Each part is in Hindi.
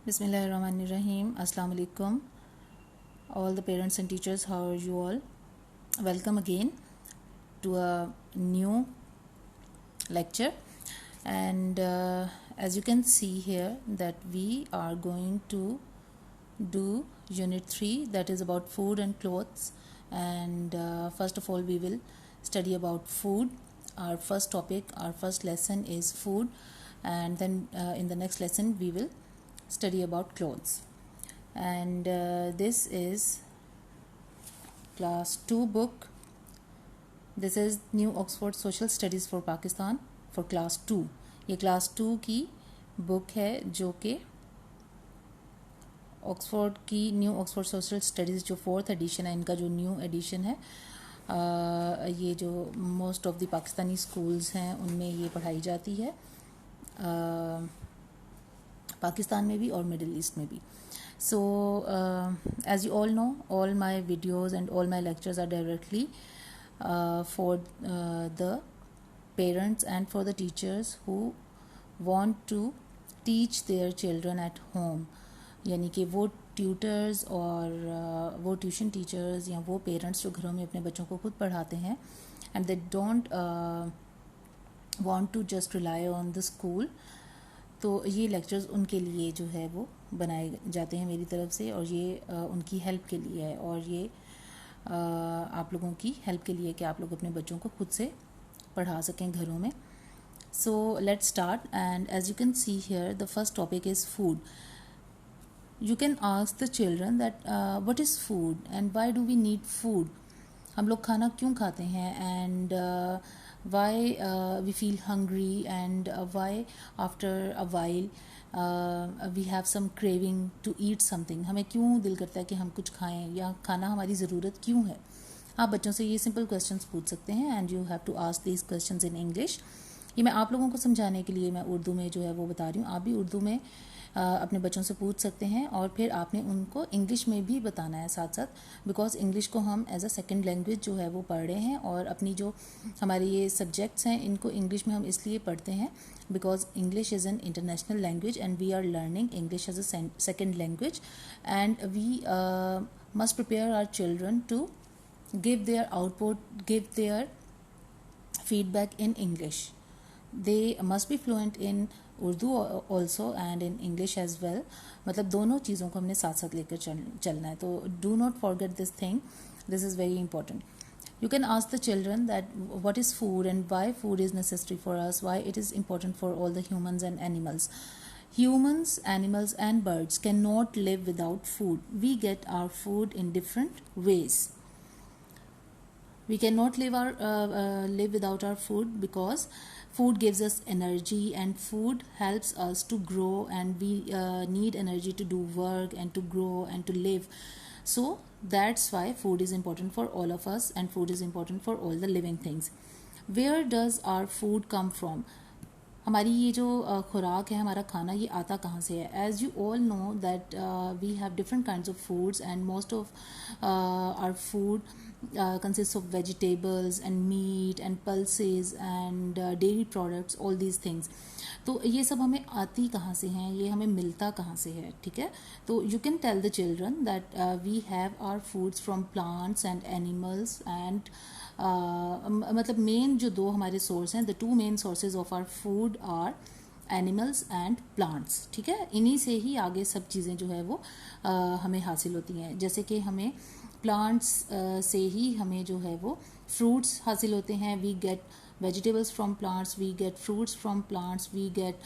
Bismillahirrahmanirrahim. Assalamu alaikum. All the parents and teachers, how are you all? Welcome again to a new lecture. And as you can see here that we are going to do unit 3, that is about food and clothes. And first of all we will study about food. Our first topic, our first lesson is food, and then in the next lesson we will study about clothes. And this is class 2 book. This is New Oxford Social Studies for Pakistan for class 2. ये class 2 की बुक है जो कि ऑक्सफोर्ड की न्यू ऑक्सफोर्ड सोशल स्टडीज़ जो 4th एडिशन है, इनका जो न्यू एडिशन है, ये जो most of the Pakistani schools हैं उनमें ये पढ़ाई जाती है, पाकिस्तान में भी और मिडिल ईस्ट में भी. So as you all know, all my videos and all my lectures are directly for the parents and for the teachers who want to teach their children at home. यानी कि वो ट्यूटर्स और वो ट्यूशन टीचर्स या वो पेरेंट्स जो घरों में अपने बच्चों को खुद पढ़ाते हैं and they don't want to just rely on the school. तो ये लेक्चर्स उनके लिए जो है वो बनाए जाते हैं मेरी तरफ से, और ये उनकी हेल्प के लिए है, और ये आप लोगों की हेल्प के लिए कि आप लोग अपने बच्चों को खुद से पढ़ा सकें घरों में. So let's start. And as you can see here the first topic is food. You can ask the children that what is food and why do we need food. हम लोग खाना क्यों खाते हैं, and why we feel hungry, and why after a while we have some craving to eat something. हमें क्यों दिल करता है कि हम कुछ खाएं, या खाना हमारी ज़रूरत क्यों है. आप बच्चों से ये सिंपल क्वेश्चंस पूछ सकते हैं, and you have to ask these questions in English. ये मैं आप लोगों को समझाने के लिए मैं उर्दू में जो है वो बता रही हूँ. आप भी उर्दू में अपने बच्चों से पूछ सकते हैं, और फिर आपने उनको इंग्लिश में भी बताना है साथ साथ, बिकॉज इंग्लिश को हम एज अ सेकेंड लैंग्वेज जो है वो पढ़ रहे हैं, और अपनी जो हमारे ये सब्जेक्ट्स हैं इनको इंग्लिश में हम इसलिए पढ़ते हैं because English is an international language and we are learning English as a second language. And we must prepare our children to give their output, give their feedback in English. They must be fluent in Urdu also and in English as well. मतलब दोनों चीज़ों को हमने साथ साथ लेकर चलना है. तो do not forget this thing. This is very important. You can ask the children that what is food and why food is necessary for us, why it is important for all the humans and animals. Humans, animals and birds cannot live without food. We get our food in different ways. We cannot live without our food because food gives us energy, and food helps us to grow, and we need energy to do work and to grow and to live. So that's why food is important for all of us, and food is important for all the living things. Where does our food come from? हमारी ये जो खुराक है, हमारा खाना, ये आता कहाँ से है. As you all know that we have different kinds of foods, and most of our food consists of vegetables and meat and pulses and dairy products, all these things. तो ये सब हमें आती कहाँ से हैं, ये हमें मिलता कहाँ से है, ठीक है. तो you can tell the children that we have our foods from plants and animals, and मतलब मेन जो दो हमारे सोर्स हैं, the two main sources of our food are animals and plants, ठीक है. इन्हीं से ही आगे सब चीज़ें जो है वो हमें हासिल होती हैं. जैसे कि हमें प्लांट्स से ही हमें जो है वो फ्रूट्स हासिल होते हैं. We get vegetables from plants, we get fruits from plants, we get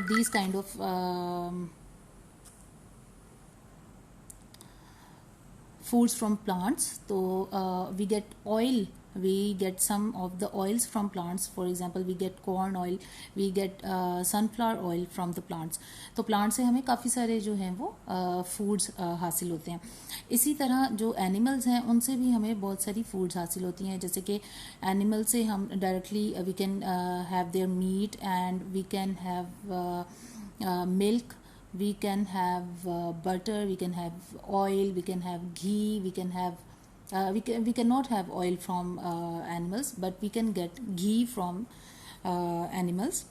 these kind of foods from plants. So we get oil, we get some of the oils from plants. For example, we get corn oil, we get sunflower oil from the plants. तो प्लांट से हमें काफ़ी सारे जो हैं वो फूड्स हासिल होते हैं. इसी तरह जो एनिमल्स हैं उनसे भी हमें बहुत सारी फूड्स हासिल होती हैं. जैसे कि एनिमल से हम directly we can have their meat, and we can have milk, we can have butter, we can have oil, we can have ghee, we can have we cannot have oil from animals, but we can get ghee from animals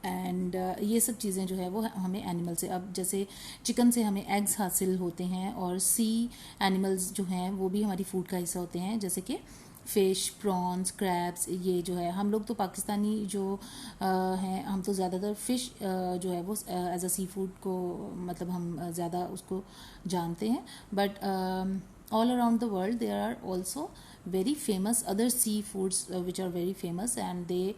and ये सब चीज़ें जो है वो हमें एनिमल से, अब जैसे चिकन से हमें एग्स हासिल होते हैं, और सी एनिमल्स जो हैं वो भी हमारी फूड का हिस्सा होते हैं, जैसे कि फ़िश, प्रॉन्स, क्रैब्स। ये जो है हम लोग तो पाकिस्तानी जो हैं, हम तो ज़्यादातर फ़िश जो है वो एज अ सी फूड को, मतलब हम ज़्यादा उसको जानते हैं, but all around the world there are also very famous other seafoods which are very famous, and they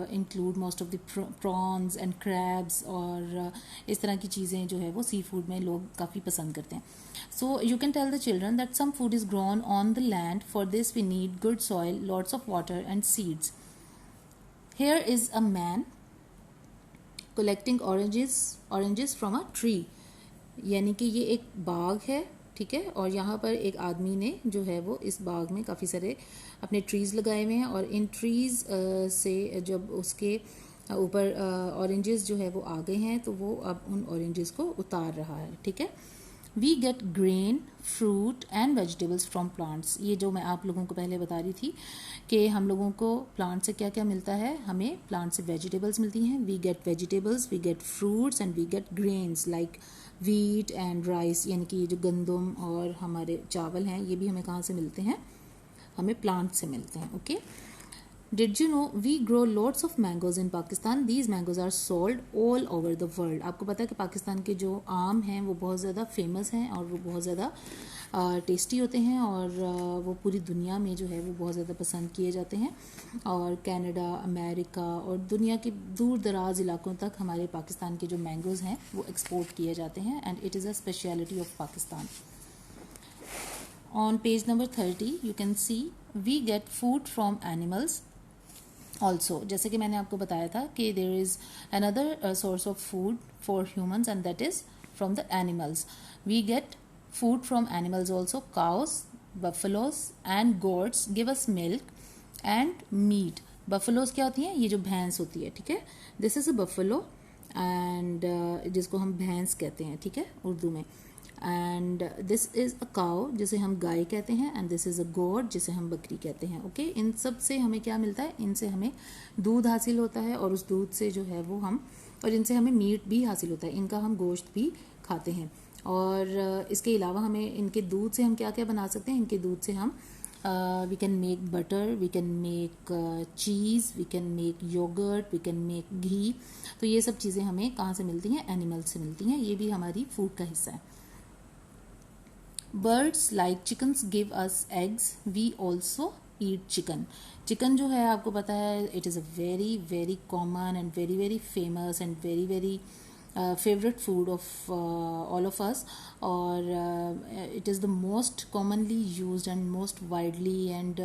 include most of the prawns and crabs, और इस तरह की चीज़ें जो है वो सी फूड में लोग काफ़ी पसंद करते हैं. So you can tell the children that some food is grown on the land. For this we need good soil, lots of water and seeds. Here is a man collecting oranges from a tree. यानी कि ये एक बाग है, ठीक है, और यहाँ पर एक आदमी ने जो है वो इस बाग में काफ़ी सारे अपने ट्रीज़ लगाए हुए हैं, और इन ट्रीज़ से जब उसके ऊपर ऑरेंजेस जो है वो आ गए हैं, तो वो अब उन ऑरेंजेस को उतार रहा है, ठीक है. We get grain, fruit and vegetables from plants. ये जो मैं आप लोगों को पहले बता रही थी कि हम लोगों को प्लांट से क्या क्या मिलता है, हमें प्लांट से वेजिटेबल्स मिलती हैं. We get vegetables, we get fruits and we get grains like wheat and rice, यानी कि ये जो गंदम और हमारे चावल हैं, ये भी हमें कहाँ से मिलते हैं, हमें प्लांट से मिलते हैं. Okay. Did you know we grow lots of mangoes in Pakistan? These mangoes are sold all over the world. आपको पता है कि पाकिस्तान के जो आम हैं वो बहुत ज़्यादा फेमस हैं, और वो बहुत ज़्यादा टेस्टी होते हैं, और वो पूरी दुनिया में जो है वो बहुत ज़्यादा पसंद किए जाते हैं, और कनाडा, अमेरिका और दुनिया के दूर दराज इलाकों तक हमारे पाकिस्तान के जो मैंगोज़ हैं वो एक्सपोर्ट किए जाते हैं, and it is a speciality of Pakistan. On page number 30 you can see we get food from animals. Also, जैसे कि मैंने आपको बताया था कि there is another source of food for humans, and that is from the animals. We get food from animals also. Cows, buffaloes and goats give us milk and meat. Buffaloes क्या होती हैं, ये जो भैंस होती है, ठीक है. This is a buffalo, and जिसको हम भैंस कहते हैं, ठीक है, उर्दू में. And this is a cow, जिसे हम गाय कहते हैं, एंड दिस इज़ अ गोट, जिसे हम बकरी कहते हैं. ओके. इन सब से हमें क्या मिलता है, इनसे हमें दूध हासिल होता है, और उस दूध से जो है वो हम, और इनसे हमें मीट भी हासिल होता है, इनका हम गोश्त भी खाते हैं. और इसके अलावा हमें इनके दूध से हम क्या क्या बना सकते हैं, इनके दूध से हम we can make butter, we can make cheese, we can make yogurt, we can make ghee. तो ये सब चीज़ें हमें कहाँ से मिलती हैं, एनिमल्स से मिलती हैं. ये भी हमारी फूड का हिस्सा है. Birds like chickens give us eggs. We also eat chicken. Chicken जो है आपको पता है, it is a very very common and very very famous and very very favorite food of all of us, और it is the most commonly used and most widely and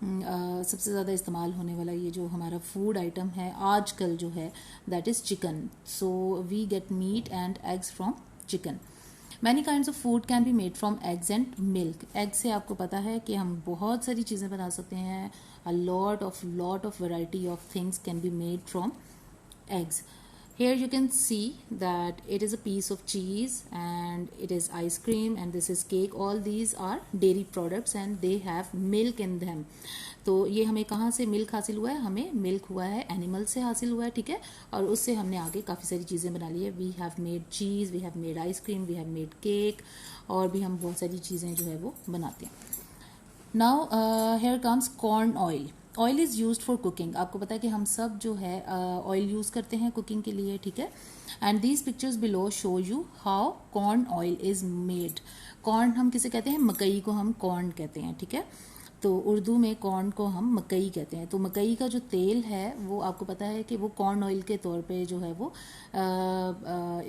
सबसे ज़्यादा इस्तेमाल होने वाला ये जो हमारा फूड आइटम है आजकल जो है, that is chicken. So we get meat and eggs from chicken. Many kinds of food can be made from eggs and milk. Egg से आपको पता है कि हम बहुत सारी चीज़ें बना सकते हैं. A lot of variety of things can be made from eggs. Here you can see that it is a piece of cheese and it is ice cream and this is cake. All these are dairy products and they have milk in them. तो ये हमें कहाँ से मिल्क हासिल हुआ है, हमें मिल्क हुआ है एनिमल से हासिल हुआ है, ठीक है. और उससे हमने आगे काफ़ी सारी चीज़ें बना ली है. We have made cheese, we have made ice cream, we have made cake, और भी हम बहुत सारी चीज़ें जो है वो बनाते हैं. Now here comes corn oil. Oil is use for cooking. आपको पता है कि हम सब जो है ऑयल यूज़ करते हैं कुकिंग के लिए, ठीक है. And these pictures below show you how corn oil is made. Corn हम किसे कहते हैं, मकई को हम कॉर्न कहते हैं, ठीक है. तो उर्दू में कॉर्न को हम मकई कहते हैं. तो मकई का जो तेल है वो आपको पता है कि वो कॉर्न ऑयल के तौर पे जो है वो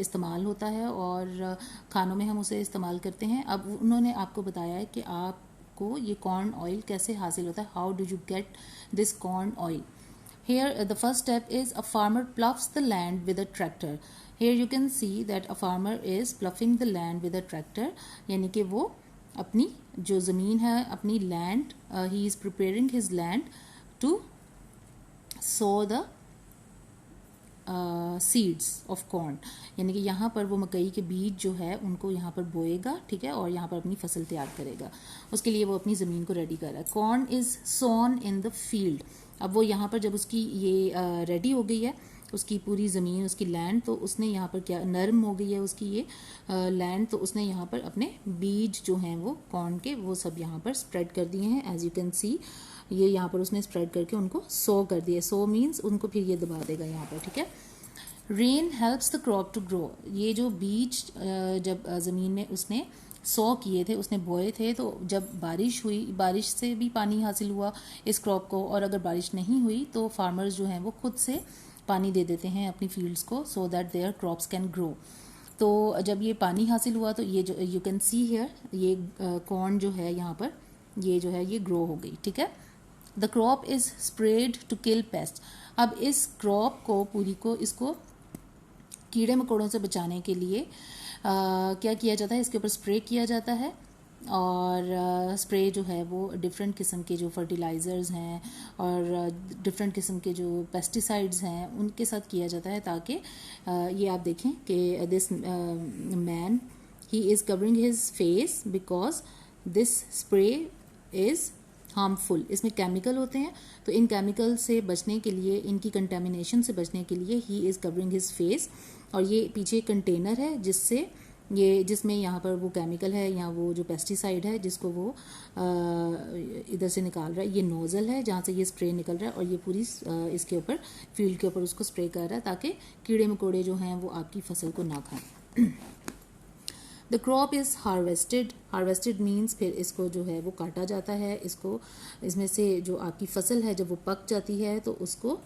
इस्तेमाल होता है, और खानों में हम उसे इस्तेमाल करते हैं. अब उन्होंने आपको बताया है कि आप को ये कॉर्न ऑयल कैसे हासिल होता है, how do you get this corn oil. Here the first step is a farmer ploughs the land with a tractor. Here you can see that a farmer is ploughing the land with a tractor, यानी कि वो अपनी जो ज़मीन है, अपनी land, he is preparing his land to sow the seeds of corn, यानी कि यहाँ पर वो मकई के बीज जो है उनको यहाँ पर बोएगा, ठीक है, और यहाँ पर अपनी फसल तैयार करेगा। उसके लिए वो अपनी ज़मीन को रेडी कर रहा है। Corn is sown in the field. अब वो यहाँ पर जब उसकी ये रेडी हो गई है, उसकी पूरी ज़मीन, उसकी लैंड, तो उसने यहाँ पर क्या, नरम हो गई है उसकी ये लैंड, तो उसने यहाँ पर अपने बीज जो हैं वो कॉर्न के, वो सब यहाँ पर स्प्रेड कर दिए हैं। एज यू कैन सी, ये यहाँ पर उसने स्प्रेड करके उनको सो कर दिया। सो मीन्स उनको फिर ये दबा देगा यहाँ पर, ठीक है। Rain helps the crop to grow. ये जो बीज जब ज़मीन में उसने सो किए थे, उसने बोए थे, तो जब बारिश हुई, बारिश से भी पानी हासिल हुआ इस क्रॉप को, और अगर बारिश नहीं हुई तो फार्मर्स जो हैं वो खुद से पानी दे देते हैं अपनी फील्ड्स को, so that there crops can grow. तो जब ये पानी हासिल हुआ तो ये जो यू कैन सी हियर, ये कॉर्न जो है यहाँ पर, ये जो है ये ग्रो हो गई, ठीक है। The crop is spread to kill pest. अब इस क्रॉप को पूरी को, इसको कीड़े मकोड़ों से बचाने के लिए क्या किया जाता है, इसके ऊपर स्प्रे किया जाता है। और स्प्रे जो है वो डिफरेंट किस्म के जो फर्टिलाइज़र्स हैं और डिफरेंट किस्म के जो पेस्टिसाइड्स हैं उनके साथ किया जाता है, ताकि ये आप देखें कि this man, he is covering his face because this spray is harmful. इसमें केमिकल होते हैं, तो इन केमिकल से बचने के लिए, इनकी कंटेमिनेशन से बचने के लिए he is covering his face. और ये पीछे कंटेनर है जिससे ये, जिसमें यहाँ पर वो केमिकल है या वो जो पेस्टिसाइड है जिसको वो इधर से निकाल रहा है। ये नोज़ल है जहाँ से ये स्प्रे निकल रहा है, और ये पूरी इसके ऊपर, फील्ड के ऊपर उसको स्प्रे कर रहा है ताकि कीड़े मकोड़े जो हैं वो आपकी फसल को ना खाएं। The crop is harvested. Harvested means फिर इसको जो है वो काटा जाता है। इसको, इसमें से जो आपकी फसल है जब वो पक जाती है तो उसको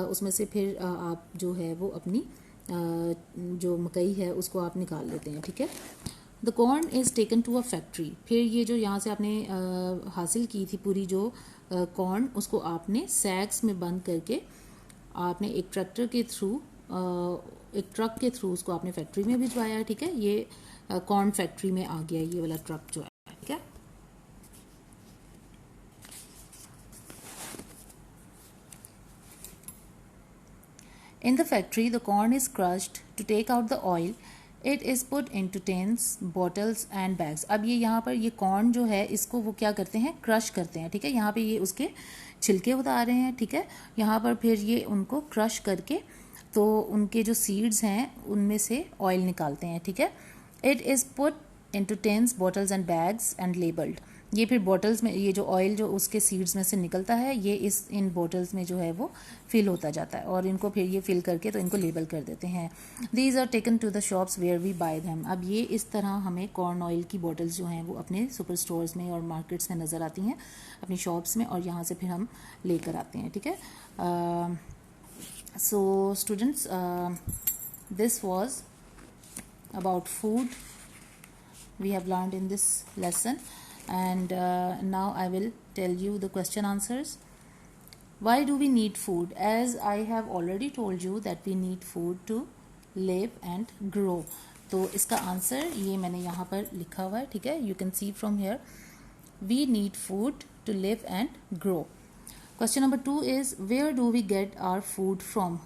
उसमें से फिर आप जो है वो अपनी जो मकई है उसको आप निकाल लेते हैं, ठीक है। The corn is taken to a factory. फिर ये जो यहाँ से आपने हासिल की थी पूरी जो कॉर्न, उसको आपने सैक्स में बंद करके आपने एक ट्रैक्टर के थ्रू, एक ट्रक के थ्रू उसको आपने फैक्ट्री में भिजवाया, ठीक है। ये कॉर्न फैक्ट्री में आ गया ये वाला ट्रक जो है, ठीक है। In the factory, the corn is crushed to take out the oil. It is put into tins, bottles and bags. अब ये यहाँ पर ये कॉर्न जो है इसको वो क्या करते हैं, क्रश करते हैं, ठीक है। यहाँ पे ये उसके छिलके उतार रहे हैं, ठीक है। यहाँ पर फिर ये उनको क्रश करके तो उनके जो सीड्स हैं उनमें से ऑयल निकालते हैं, ठीक है। It is put into tins, bottles and bags and labelled. ये फिर बॉटल्स में, ये जो ऑयल जो उसके सीड्स में से निकलता है ये इन बॉटल्स में जो है वो फिल होता जाता है, और इनको फिर ये फिल करके तो इनको लेबल कर देते हैं। These are taken to the shops where we buy them. अब ये इस तरह हमें कॉर्न ऑयल की बॉटल्स जो हैं वो अपने सुपर स्टोर्स में और मार्केट्स में नज़र आती हैं, अपनी शॉप्स में, और यहाँ से फिर हम लेकर आते हैं, ठीक है। So students, this was about food we have learned in this lesson, and now I will tell you the question answers. Why do we need food? As I have already told you that we need food to live and grow. तो इसका आंसर ये मैंने यहाँ पर लिखा हुआ है, ठीक है। You can see from here, we need food to live and grow. Question number 2 is, where do we get our food from?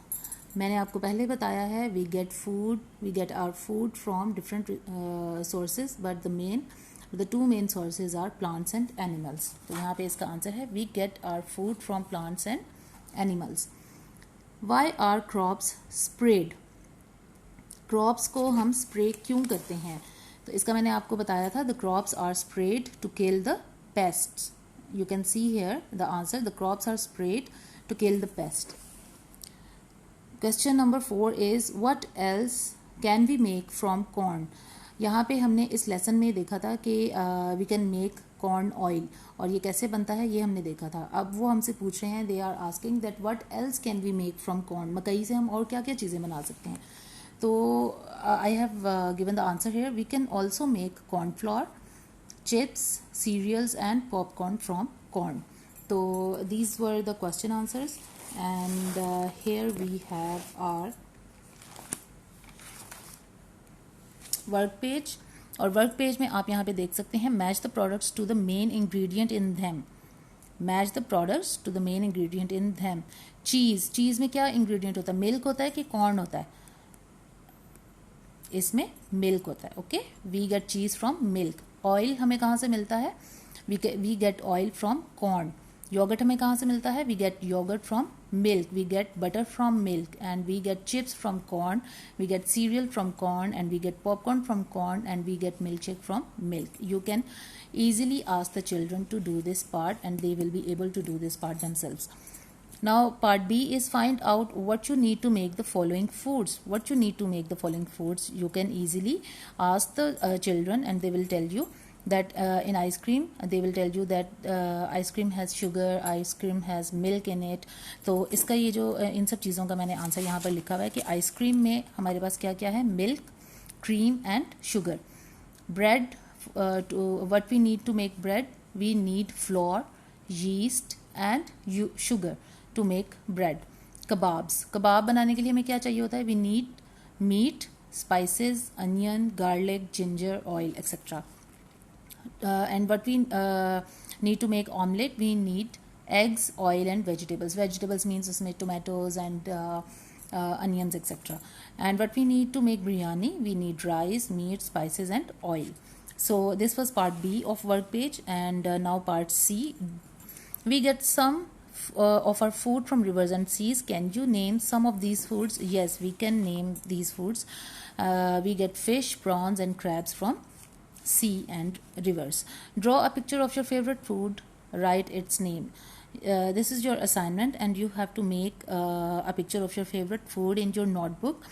मैंने आपको पहले बताया है, we get our food from different sources, but the two main sources are plants and animals. तो यहाँ पे इसका आंसर है, we get our food from plants and animals. Why are crops spread? Crops को हम स्प्रे क्यों करते हैं? तो इसका मैंने आपको बताया था, the crops are spread to kill the pests. You can see here the answer, the crops are spread to kill the pest. Question number 4 is, what else can we make from corn? यहाँ पे हमने इस लेसन में देखा था कि we can make corn oil, और ये कैसे बनता है ये हमने देखा था। अब वो हमसे पूछ रहे हैं, they are asking that what else can we make from corn? मकई से हम और क्या क्या चीज़ें बना सकते हैं? तो I have given the answer here, we can also make corn flour, chips, cereals and popcorn from corn. तो these were the question answers, and here we have our work page, और वर्क पेज में आप यहाँ पे देख सकते हैं, match the products to the main ingredient in them. Match the products to the main ingredient in them. चीज़ में क्या इंग्रेडिएंट होता है? मिल्क होता है कि कॉर्न होता है? इसमें मिल्क होता है. Okay, we get cheese from milk. Oil हमें कहाँ से मिलता है? We get oil from corn. Yogurt हमें कहाँ से मिलता है? We get yogurt from milk. We get butter from milk, and we get chips from corn. We get cereal from corn, and we get popcorn from corn, and we get milkshake from milk. You can easily ask the children to do this part, and they will be able to do this part themselves. Now part B is find out what you need to make the following foods. What you need to make the following foods, you can easily ask the children, and they will tell you that in ice cream, they will tell you that ice cream has sugar, ice cream has milk in it. तो इसका ये जो इन सब चीज़ों का मैंने आंसर यहाँ पर लिखा हुआ है कि आइसक्रीम में हमारे पास क्या क्या है? Milk, cream and sugar. Bread, what we need to make bread, we need flour, yeast and sugar to make bread. कबाब बनाने के लिए हमें क्या चाहिए होता है? we need meat, spices, onion, garlic, ginger, oil, etc. And what we need to make omelette, we need eggs, oil and vegetables means usme tomatoes and onions, etc. And what we need to make biryani, we need rice, meat, spices and oil. So this was part B of work page. And now part C, we get some of our food from rivers and seas. Can you name some of these foods? Yes, we can name these foods. We get fish, prawns and crabs from sea and rivers. Draw a picture of your favorite food, write its name. This is your assignment, and you have to make a picture of your favorite food in your notebook.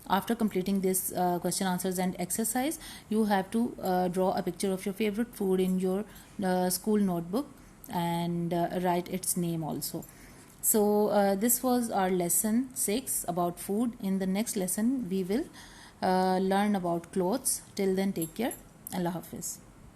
After completing this question answers and exercise, you have to draw a picture of your favorite food in your school notebook and write its name also. So this was our lesson 6 about food. In the next lesson we will learn about clothes. Till then, take care. Allah Hafiz.